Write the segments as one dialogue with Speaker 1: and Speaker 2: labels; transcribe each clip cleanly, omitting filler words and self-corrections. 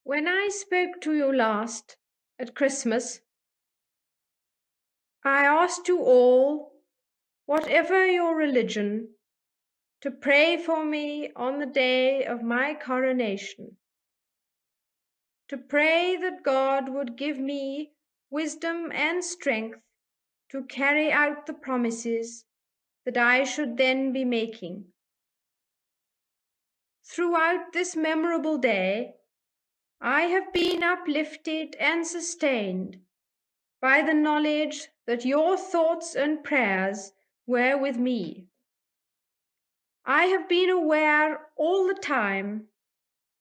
Speaker 1: When I spoke to you last at Christmas, I asked you all, whatever your religion, to pray for me on the day of my coronation, to pray that God would give me wisdom and strength to carry out the promises that I should then be making. Throughout this memorable day, I have been uplifted and sustained by the knowledge that your thoughts and prayers were with me. I have been aware all the time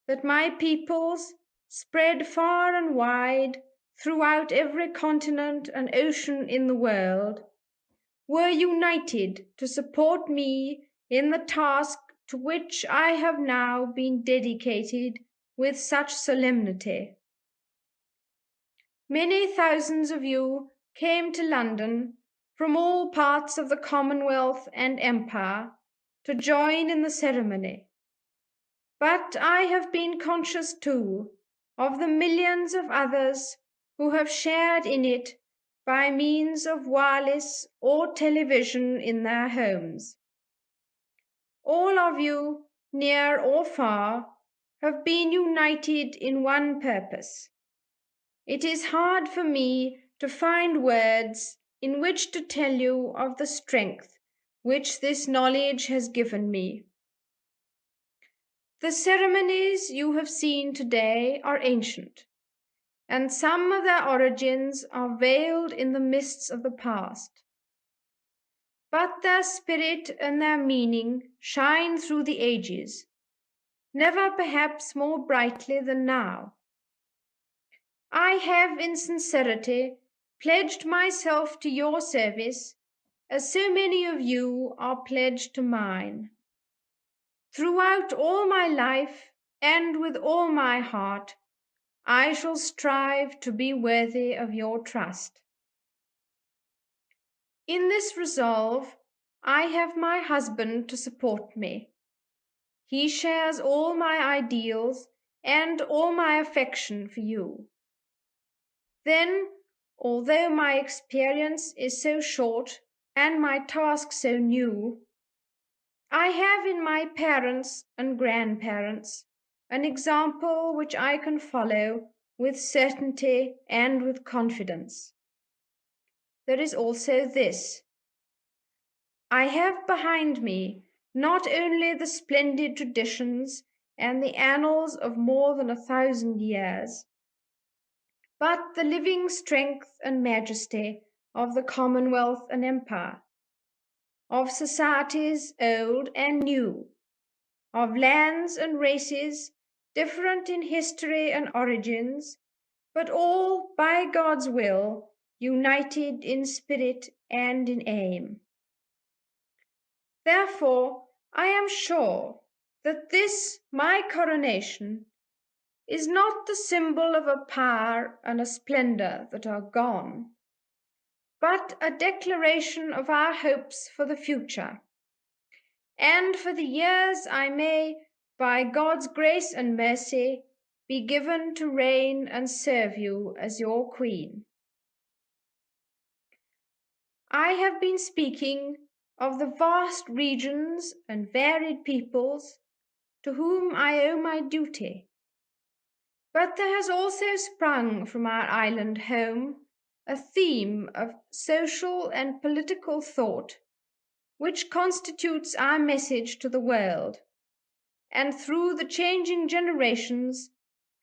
Speaker 1: that my peoples, spread far and wide throughout every continent and ocean in the world, were united to support me in the task to which I have now been dedicated with such solemnity. Many thousands of you came to London from all parts of the Commonwealth and Empire to join in the ceremony. But I have been conscious too of the millions of others who have shared in it by means of wireless or television in their homes. All of you, near or far, have been united in one purpose. It is hard for me to find words in which to tell you of the strength which this knowledge has given me. The ceremonies you have seen today are ancient, and some of their origins are veiled in the mists of the past. But their spirit and their meaning shine through the ages, never perhaps more brightly than now. I have in sincerity pledged myself to your service, as so many of you are pledged to mine. Throughout all my life and with all my heart, I shall strive to be worthy of your trust. In this resolve, I have my husband to support me. He shares all my ideals and all my affection for you. Then, although my experience is so short and my task so new, I have in my parents and grandparents an example which I can follow with certainty and with confidence. There is also this. I have behind me not only the splendid traditions and the annals of more than 1,000 years, but the living strength and majesty of the Commonwealth and Empire, of societies old and new, of lands and races different in history and origins, but all by God's will united in spirit and in aim. Therefore, I am sure that this, my coronation, is not the symbol of a power and a splendor that are gone, but a declaration of our hopes for the future, and for the years I may, by God's grace and mercy, be given to reign and serve you as your queen. I have been speaking of the vast regions and varied peoples to whom I owe my duty. But there has also sprung from our island home a theme of social and political thought which constitutes our message to the world, and through the changing generations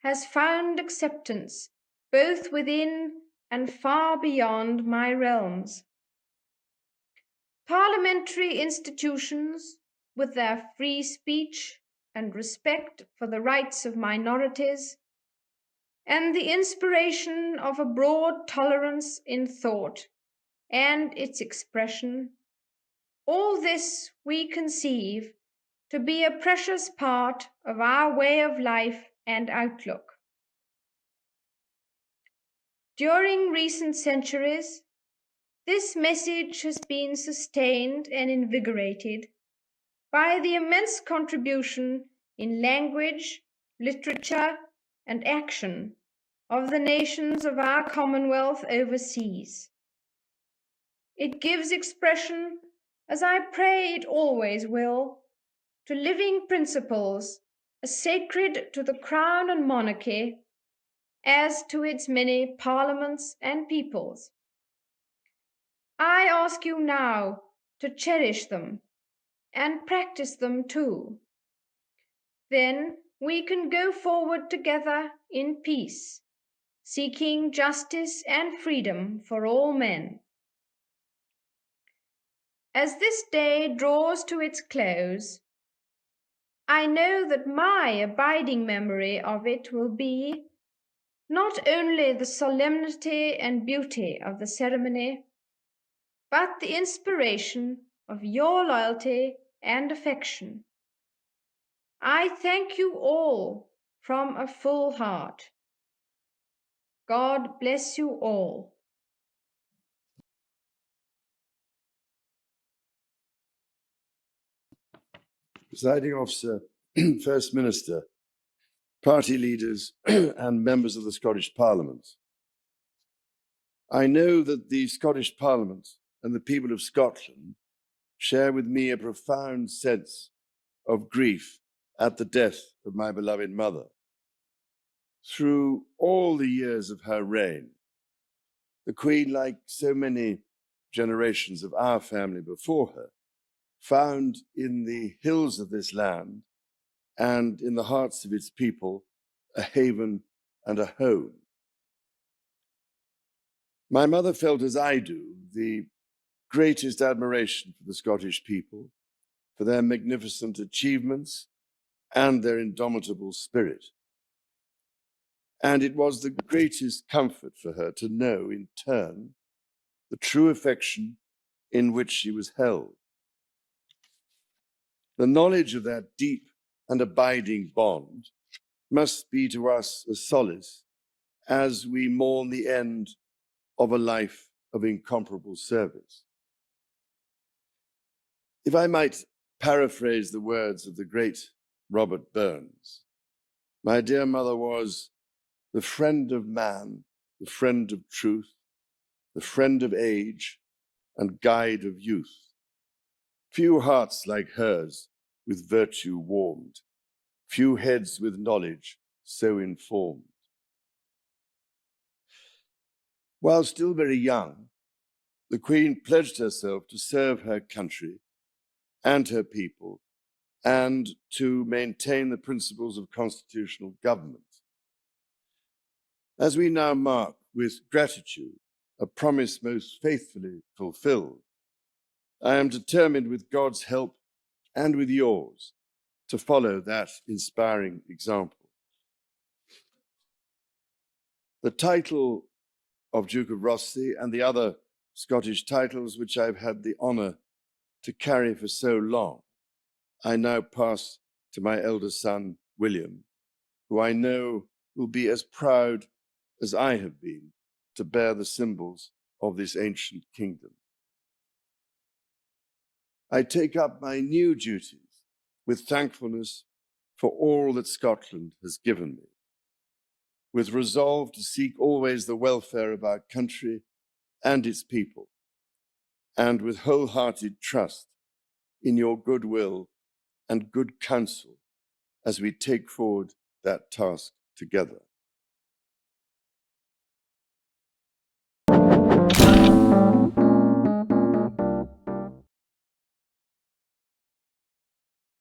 Speaker 1: has found acceptance both within and far beyond my realms. Parliamentary institutions, with their free speech and respect for the rights of minorities, and the inspiration of a broad tolerance in thought and its expression, all this we conceive to be a precious part of our way of life and outlook. During recent centuries, this message has been sustained and invigorated by the immense contribution in language, literature, and action of the nations of our Commonwealth overseas. It gives expression, as I pray it always will, to living principles as sacred to the Crown and monarchy as to its many parliaments and peoples. I ask you now to cherish them and practice them too. Then we can go forward together in peace, seeking justice and freedom for all men. As this day draws to its close, I know that my abiding memory of it will be not only the solemnity and beauty of the ceremony, but the inspiration of your loyalty and affection. I thank you all from a full heart. God bless you all.
Speaker 2: Presiding officer, First Minister, party leaders, and members of the Scottish Parliament. I know that the Scottish Parliament and the people of Scotland share with me a profound sense of grief at the death of my beloved mother. Through all the years of her reign, the Queen, like so many generations of our family before her, found in the hills of this land and in the hearts of its people a haven and a home. My mother felt, as I do, the greatest admiration for the Scottish people, for their magnificent achievements and their indomitable spirit. And it was the greatest comfort for her to know, in turn, the true affection in which she was held. The knowledge of that deep and abiding bond must be to us a solace as we mourn the end of a life of incomparable service. If I might paraphrase the words of the great Robert Burns, my dear mother was the friend of man, the friend of truth, the friend of age, and guide of youth. Few hearts like hers with virtue warmed, few heads with knowledge so informed. While still very young, the Queen pledged herself to serve her country and her people and to maintain the principles of constitutional government. As we now mark with gratitude a promise most faithfully fulfilled, I am determined, with God's help and with yours, to follow that inspiring example. The title of Duke of Rothesay and the other Scottish titles which I've had the honour to carry for so long, I now pass to my elder son, William, who I know will be as proud as I have been to bear the symbols of this ancient kingdom. I take up my new duties with thankfulness for all that Scotland has given me, with resolve to seek always the welfare of our country and its people, and with wholehearted trust in your goodwill and good counsel as we take forward that task together.